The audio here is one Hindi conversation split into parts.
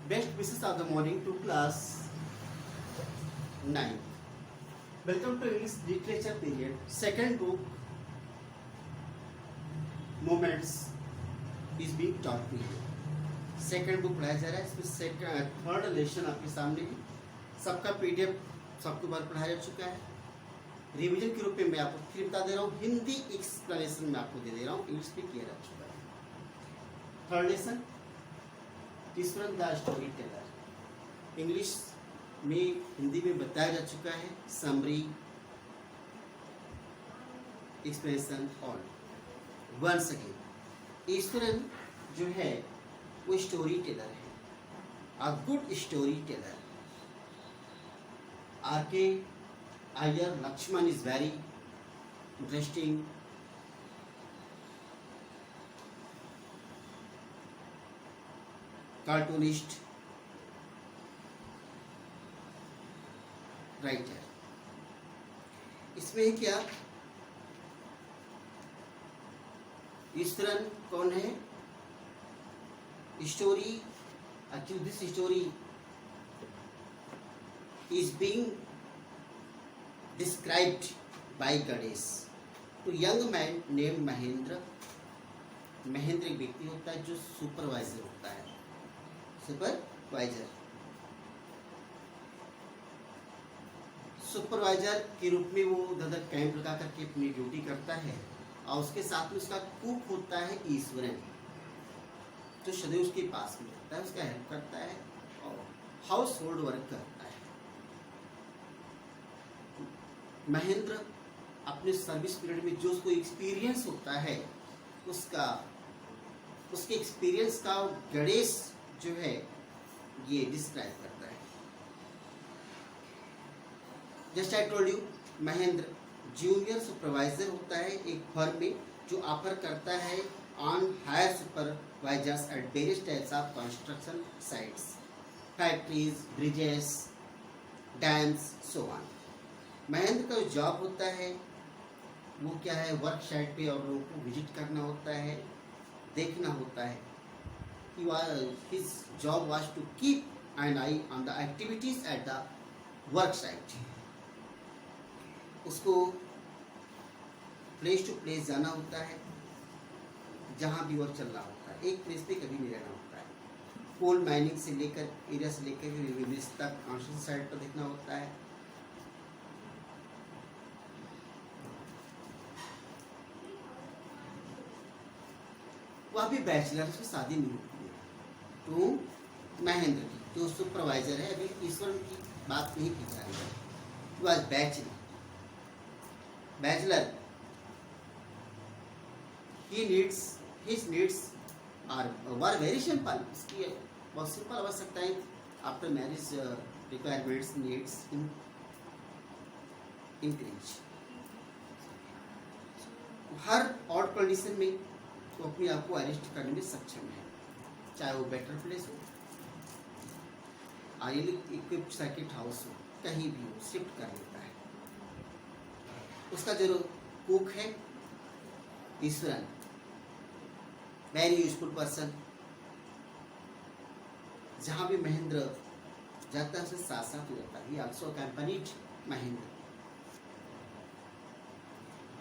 Best wishes of the morning to class 9. Welcome to English literature period. Second book moments is being taught to you. Second book पढ़ाया जा रहा है. इसमें थर्ड लेसन आपके सामने है. सबका पीडीएफ सबके बार पढ़ाया जा चुका है. रिवीजन के रूप में मैं आपको फिर बता दे रहा हूँ. हिंदी एक्सप्लेनेशन में आपको दे दे रहा हूँ. इंग्लिश में किया जा चुका है. Third lesson Ishwaran the story teller. English में हिंदी में बताया जा चुका है. Summary explanation all. Once again Ishwaran जो है वो स्टोरी टेलर है. A good story teller. R K. Iyer Laxman is very interesting. Cartoonist, writer. इसमें क्या ईश्वरन कौन है? Story, actually this story is being described by Ganesh to young man named Mahendra. Mahendra एक व्यक्ति होता है जो सुपरवाइजर होता है. सुपरवाइजर के रूप में वो उधर कैंप लगा करके अपनी ड्यूटी करता है. और उसके साथ में उसका कुक होता है ईश्वरन, तो सदैव उसके पास में रहता है, उसका हेल्प करता है और हाउस होल्ड वर्क करता है. महेंद्र अपने सर्विस पीरियड में जो उसको एक्सपीरियंस होता है उसके एक्सपीरियंस का गणेश जो है ये डिस्क्राइब करता है. Just I told you, Mahendra junior supervisor होता है एक फर्म में जो ऑफर करता है on higher supervisors at various types of construction sites, factories, bridges, dams, so on. Mahendra का जो जॉब होता है वो क्या है? वर्क साइट पे और लोगों को विजिट करना होता है, देखना होता है. His job was to keep an eye on the activities at the work site. उसको प्लेस टू प्लेस जाना होता है जहाँ भी वर्क चल रहा होता है. एक प्लेस पे कभी नहीं रहना होता है. कोल माइनिंग से लेकर एरिया से लेकर रिलीज तक कंस्ट्रक्शन साइट पर देखना होता है. वह भी बैचलर, उसकी शादी नहीं होती है. तो महेंद्र की जो सुपरवाइजर है, अभी ईश्वर की बात नहीं की जा रही है. वह bachelor his needs were very simple. इसकी बहुत सिंपल आवश्यकताएं after marriage requirements needs increase. हर ऑड कंडीशन में वो अपने आप को अरेस्ट करने में सक्षम है, चाहे वो बेटर प्लेस हो, हाईली इक्विप्ड सर्किट हाउस हो, कहीं भी हो शिफ्ट कर लेता है. उसका जो कुक है ईश्वरन, वेरी यूजफुल पर्सन. जहाँ भी महेंद्र जाता है उसके साथ साथ हो जाता है. He also accompanied Mahendra.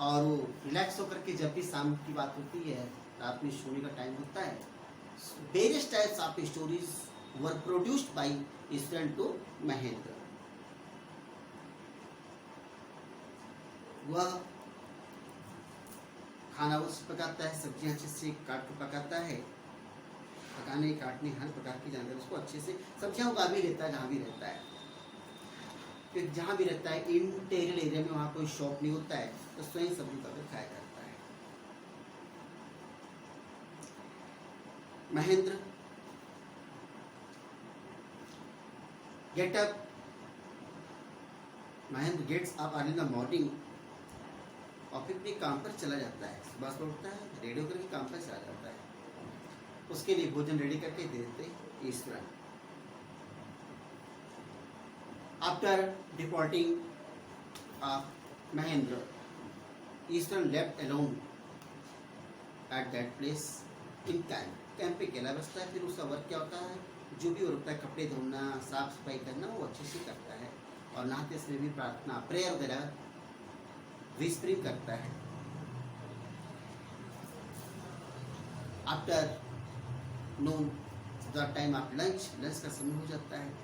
और वो रिलैक्स होकर के जब भी शाम की बात होती है, रात में सोने का टाइम होता है, various types of stories were produced by Ishwaran to Mahendra. वह खाना उस पकाता है, सब्जियां अच्छे से काट कर पकाता है. पकाने काटने हर प्रकार की जानकारी उसको अच्छे से. सब्जियां उगा भी लेता है जहाँ भी रहता है. फिर जहाँ भी रहता है इंटीरियर एरिया में वहाँ कोई शॉप नहीं होता है तो स्वयं सब्जी उगाकर खाया करता है. Mahendra Mahendra gets up early in the morning और फिर अपने काम पर चला जाता है. सुबह से उठता है, रेडियो करके काम पर चला जाता है. उसके लिए भोजन रेडी करके दे देते Eswaran. After departing of Mahendra, Eswaran left alone at that place in time. Camp पे अकेला बसता है। फिर उसका वर्क क्या होता है, जो भी वो रुकता है, कपड़े धोना, साफ सफाई करना, वो अच्छे से करता है। और नहाते समय भी प्रार्थना, प्रेयर वगैरह विस्परिंग करता है। After Noon the time of lunch का समय हो जाता है।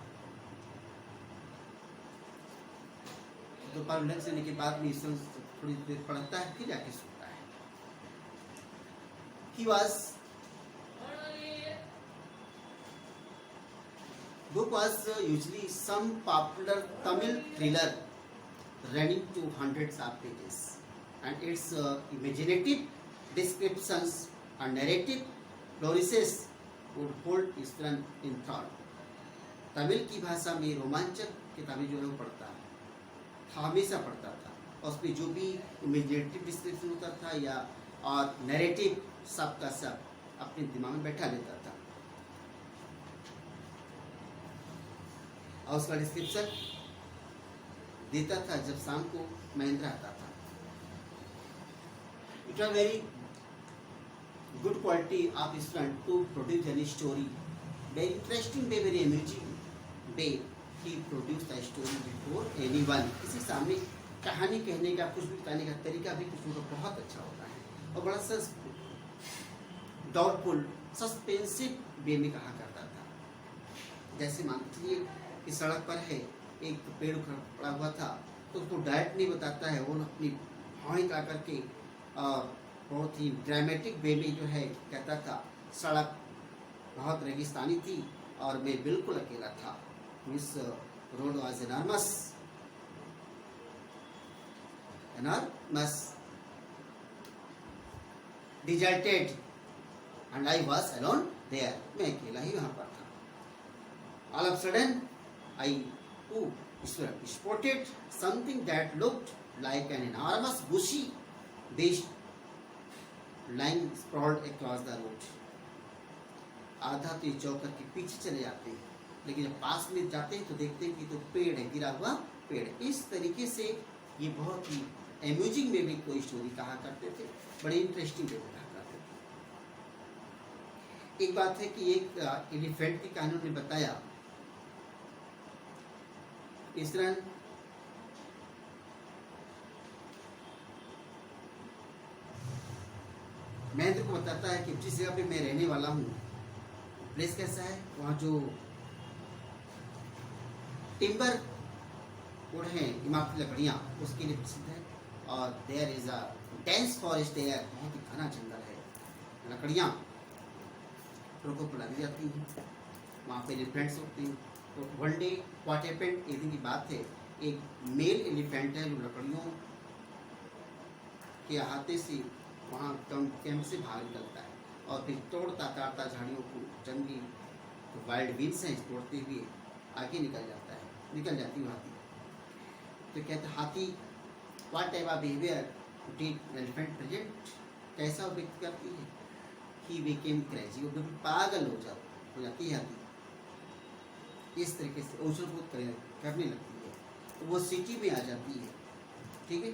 दोपहर लंच लेने के बाद भी थोड़ी देर पढ़ता है, फिर जाके सोता है। He was book was usually some popular Tamil thriller running to hundreds of pages, and its imaginative descriptions and narrative flourishes would hold student in thought. Tamil की भाषा में रोमांचक किताबें जो है वो पढ़ता है, हमेशा पढ़ता था। और उसमें जो भी इमेजिनेटिव डिस्क्रिप्शन होता था या और नैरेटिव, सब का सब अपने दिमाग में बैठा लेता था। और उसका डिस्क्रिप्शन देता था जब शाम को महेंद्र आता था। It was very good quality of student to produce any story, very interesting way, very amusing way. He produce the story before anyone. किसी सामने कहानी कहने का, कुछ भी बताने का तरीका भी कुछ उनका बहुत अच्छा होता है और बड़ा डाउटफुल सस्पेंसिव वे में कहा करता था। जैसे मान लीजिए कि सड़क पर है, एक पेड़ पड़ा हुआ था, तो उसको डायरेक्ट नहीं बताता है, वो अपनी भाई ला करके बहुत ही ड्रामेटिक वे में जो है कहता था, सड़क बहुत रेगिस्तानी थी और मैं बिल्कुल अकेला था। Miss road was enormous, deserted, and I was alone there. मैं अकेला ही वहाँ पर था। All of a sudden, I spotted something that looked like an enormous bushy beast lying sprawled across the road. आधा तो ये चौकर के पीछे चले जाते हैं, लेकिन जब पास में जाते हैं तो देखते हैं कि तो पेड़ है, गिरा हुआ पेड़ है। इस तरीके से ये बहुत ही अम्यूजिंग वे में कोई स्टोरी कहा करते थे, बड़े इंटरेस्टिंग वे में कहा करते थे। एक बात है कि एक एलिफेंट की कहानी उन्होंने बताया। इस तरह महेंद्र को बताता है कि जिस जगह पे मैं रहने वाला हूँ, प्लेस कैसा है, वहाँ जो टिम्बर वुड है, इमारती लकड़ियाँ, उसके लिए प्रसिद्ध है। और there is a dense forest there, बहुत ही घना जंगल है, लकड़ियाँ को पढ़ाई जाती हैं, वहाँ पे एलिफेंट्स होते हैं। तो वन डे व्हाट हैपेंड, एक दिन की बात है, एक मेल एलिफेंट है जो लकड़ियों के अहाते से वहाँ कैंप से बाहर निकलता है और फिर तोड़ता काटता झाड़ियों को, जंगली तो वाइल्ड बीन्स हैं, तोड़ते हुए आगे निकल जाती है हाथी। तो कहते हाथी what type of behaviour did elephant present, कैसा वो व्यक्त करती है। ही बिकेम क्रेजी, वो बिल्कुल पागल हो जाती है हाथी। इस तरीके से उछल कूद करने लगती है, तो वो सिटी में आ जाती है, ठीक है,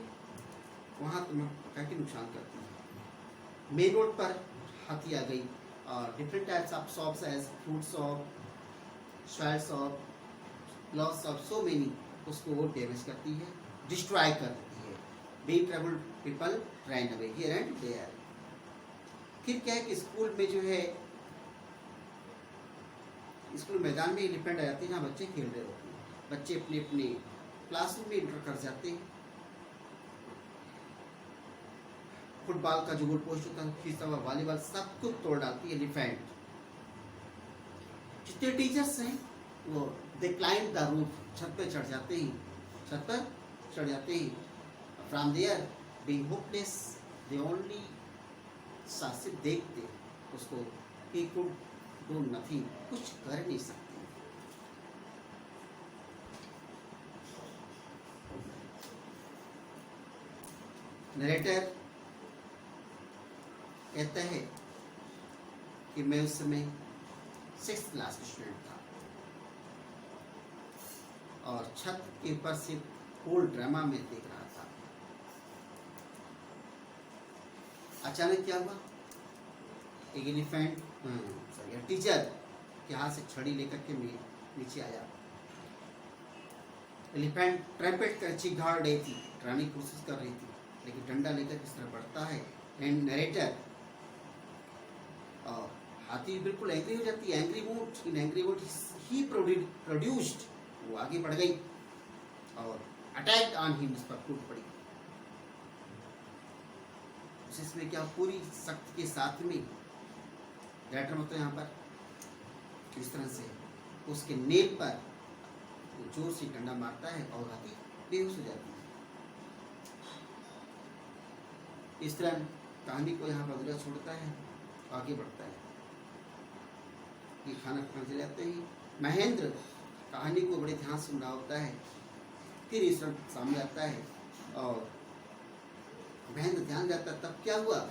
वहाँ तुम्हें के नुकसान करती है। मेन रोड पर हाथी आ गई और different types of shops as fruit shop, soil shop, lots of so many, उसको वो डैमेज करती है, डिस्ट्रॉय कर देती है। Being troubled people run away here and there. फिर क्या है कि स्कूल में जो है, स्कूल मैदान में एलिफेंट आ जाते हैं जहाँ बच्चे खेल रहे होते हैं। बच्चे अपने अपने क्लासरूम में इंटर कर जाते हैं। फुटबॉल का जो गोल पोस्ट होता है खींचता हुआ, वॉलीबॉल, सब कुछ तोड़ डालती है एलिफेंट। जितने टीचर्स हैं वो दे क्लाइंब द रूफ, छत पे चढ़ जाते ही। From there being hopeless they only सिर्फ देखते उसको, ही कुड डू नथिंग, कुछ कर नहीं सकते। नरेटर कहता है कि मैं उस समय 6th क्लास का स्टूडेंट था और छत के ऊपर से होल ड्रामा में देख रहा था। अचानक क्या हुआ, एक एलिफेंट टीचर के हाथ से छड़ी लेकर के नीचे आया। एलिफेंट ट्रम्पेट का चीख गाड़ रही थी, डराने की कोशिश कर रही थी, लेकिन डंडा लेकर किस तरह बढ़ता है। एंड नरेटर और हाथी बिल्कुल एंग्री हो जाती है। एंग्री मूड इन एंग्री मूड ही प्रोड्यूस्ड, वो आगे बढ़ गई और अटैक ऑन हिम, उस पर टूट पड़ी। जिसमें क्या पूरी शक्ति के साथ में राइटर मतलब यहाँ पर इस तरह से उसके नेक पर जोर से डंडा मारता है और हाथी बेहोश हो जाती है। इस तरह कहानी को यहाँ बदला छोड़ता है, आगे बढ़ता है। ये खाना खाना चले जाते ही महेंद्र कहानी को बड़े ध्यान से सुन रहा होता है। फिर इस तरह सामने आता है और महेंद्र ध्यान जाता है। तब क्या हुआ,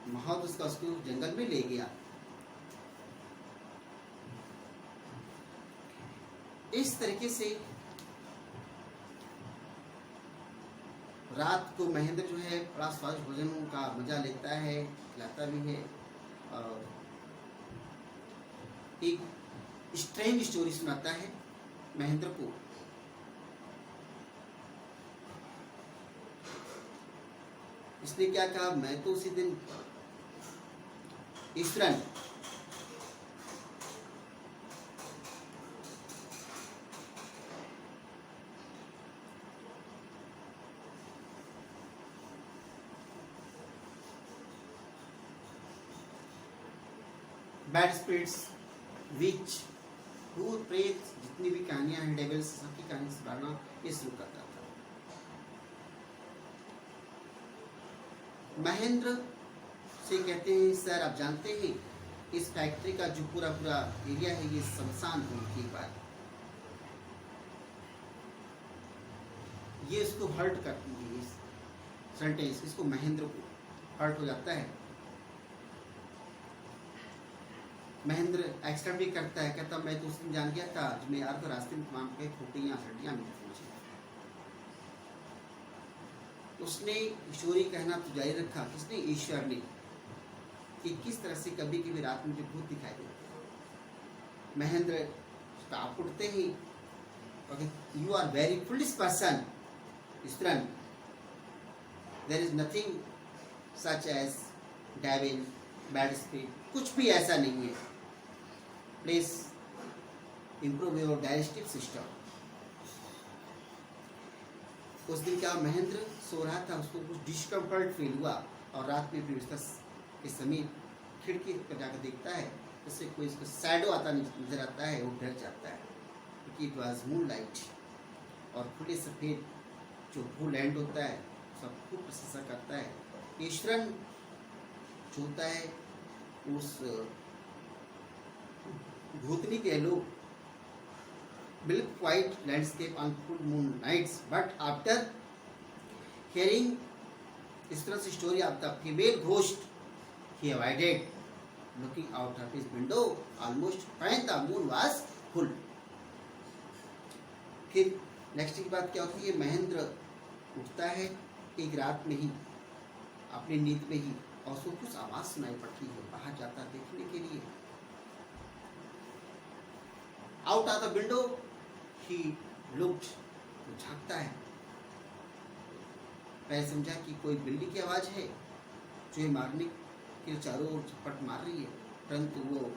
महत उसका उसको जंगल में ले गया। इस तरीके से रात को महेंद्र जो है बड़ा स्वादिष्ट भोजनों का मजा लेता है, खिलाता भी है और एक स्ट्रेंज स्टोरी सुनाता है महेंद्र को। इसने क्या कहा, मैं तो उसी दिन इस तरह बैड स्पिरिट्स विच भूत प्रेत जितनी भी कहानियां हैं डेविल्स सबकी कहानी सुनाना ये शुरू करता था। महेंद्र से कहते हैं, सर आप जानते हैं इस फैक्ट्री का जो पूरा एरिया है ये शमशान होने के बाद ये इसको हर्ट करती है। इस सेंटेंस इसको महेंद्र को हर्ट हो जाता है। महेंद्र एक्स्ट्रा भी करता है, कहता मैं तो उस दिन जान गया था जब मैं यार तो रास्ते में तमाम पे खोपड़ियाँ हड्डियाँ मिलती मुझे। उसने स्टोरी कहना तो जारी रखा, किसने, ईश्वर ने, कि किस तरह से कभी कभी रात में जो भूत दिखाई देते हैं। महेंद्र आप उठते ही you are very foolish person, इस तरह there is nothing such as devil bad spirit, कुछ भी ऐसा नहीं है। Please improve your digestive system. उस दिन क्या महेंद्र सो रहा था, उसको कुछ डिस्कम्फर्ट फील हुआ और रात में फिर उसका के समीप खिड़की पर जाकर देखता है, उससे कोई उसको शैडो आता नजर आता है, वो डर जाता है क्योंकि इट वॉज मून लाइट और खुले सफेद जो भू लैंड होता है सब खूब प्रशंसा करता है। ईश्वरन जो होता है उस भूतनी के लोग बिल्कुल quite landscape on full moon nights, but after hearing इस तरह से story of the female ghost he avoided looking out of his window almost when the moon was full। फिर नेक्स्ट की बात क्या होती है, महेंद्र उठता है एक रात में ही अपनी नींद में ही और उसको कुछ आवाज सुनाई पड़ती है, बाहर जाता है देखने के लिए। आउट ऑफ द विंडो ही लुक्ड, झांकता है, पहले समझा कि कोई बिल्ली की आवाज है जो ये मारने के चारों ओर झपट मार रही है, परंतु वो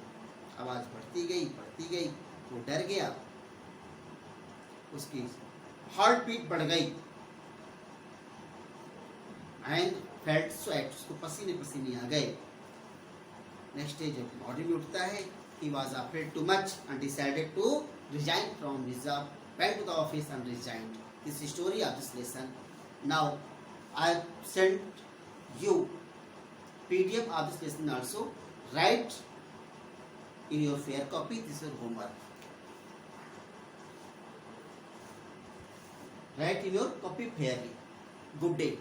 आवाज बढ़ती गई, वो डर गया, उसकी हार्ट बीट बढ़ गई एंड फेल्ट स्वेट, उसको पसीने आ गए। नेक्स्ट डे जब मॉर्निंग में उठता है, he was afraid too much and decided to resign from his job, went to the office and resigned। This is story of this lesson। Now I sent you PDF of this lesson also, write in your fair copy, this is your homework, write in your copy fairly। Good day।